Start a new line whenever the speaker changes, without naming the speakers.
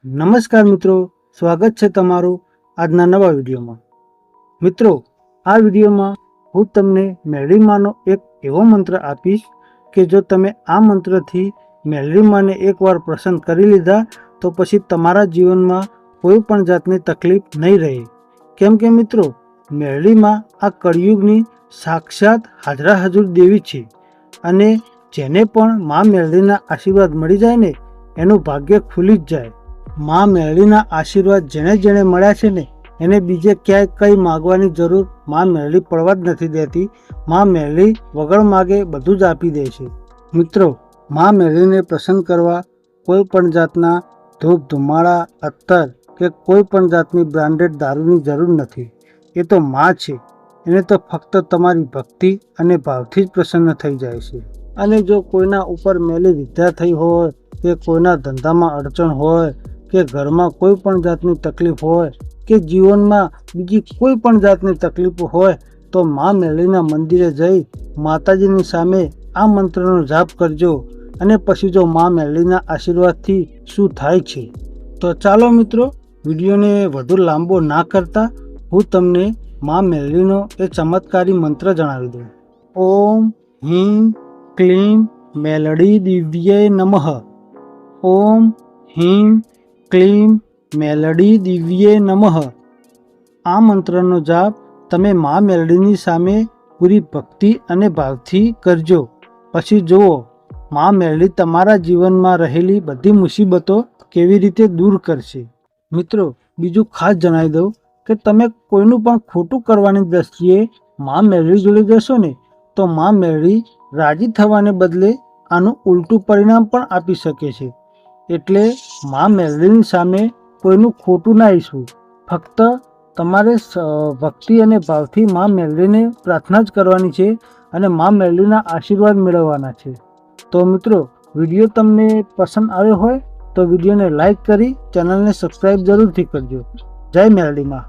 નમસ્કાર મિત્રો, સ્વાગત છે તમારું આજના નવા વિડીયોમાં। મિત્રો, આ વિડીયોમાં હું તમને મેલડીમાંનો એક એવો મંત્ર આપીશ કે જો તમે આ મંત્રથી મેલડીમાંને એકવાર પ્રસન્ન કરી લીધા તો પછી તમારા જીવનમાં કોઈ પણ જાતની તકલીફ નહીં રહે। કેમ કે મિત્રો, મેલડીમાં આ કળિયુગની સાક્ષાત હાજરા હજુર દેવી છે અને જેને પણ મા મેલડીના આશીર્વાદ મળી જાય ને એનું ભાગ્ય ખુલી જ જાય। માં મેલડીના આશીર્વાદ જેને જેને મળ્યા છે ને એને બીજે ક્યાંય કંઈ માગવાની જરૂર માં મેલડી પડવા જ નથી દેતી। માં મેલડી વગર માગે બધું જ આપી દે છે। મિત્રો, માં મેલડીને પ્રસન્ન કરવા કોઈ પણ જાતના ધૂપ ધુમાડા અત્તર કે કોઈ પણ જાતની બ્રાન્ડેડ દારૂની જરૂર નથી। એ તો માં છે, એને તો ફક્ત તમારી ભક્તિ અને ભાવથી જ પ્રસન્ન થઈ જાય છે। અને જો કોઈના ઉપર મેલી વિદ્યા થઈ હોય કે કોઈના ધંધામાં અડચણ હોય કે ઘરમાં કોઈ પણ જાતની તકલીફ હોય કે જીવનમાં બીજી કોઈ પણ જાતની તકલીફ હોય તો મા મેલડીના મંદિરે જઈ માતાજીની સામે આ મંત્રનો જાપ કરજો અને પછી જો મા મેલડીના આશીર્વાદથી શું થાય છે। તો ચાલો મિત્રો, વિડીયોને વધુ લાંબો ના કરતા હું તમને મા મેલડીનો એ ચમત્કારી મંત્ર જણાવી દઉં। ઓમ હિમ ક્લીમ મેલડી દિવ્યે નમઃ। ઓમ હિમ ક્લીમ મેલડી દિવ્યે નમઃ। આ મંત્રનો જાપ તમે મા મેલડીની સામે પૂરી ભક્તિ અને ભાવથી કરજો। પછી જુઓ મા મેલડી તમારા જીવનમાં રહેલી બધી મુસીબતો કેવી રીતે દૂર કરશે। મિત્રો, બીજું ખાસ જણાવી દઉં કે તમે કોઈનું પણ ખોટું કરવાની દ્રષ્ટિએ મા મેલડી જોડે જશો ને તો મા મેલડી રાજી થવાને બદલે આનું ઉલટું પરિણામ પણ આપી શકે છે। એટલે મા મેલડીની સામે કોઈનું ખોટું ના ઈચ્છવું, ફક્ત તમારે ભક્તિ અને ભાવથી મા મેલડીને પ્રાર્થના જ કરવાની છે અને મા મેલડીના આશીર્વાદ મેળવવાના છે। તો મિત્રો, વિડીયો તમને પસંદ આવ્યો હોય તો વિડીયોને લાઈક કરી ચેનલને સબસ્ક્રાઈબ જરૂરથી કરજો। જય મેલડીમાં।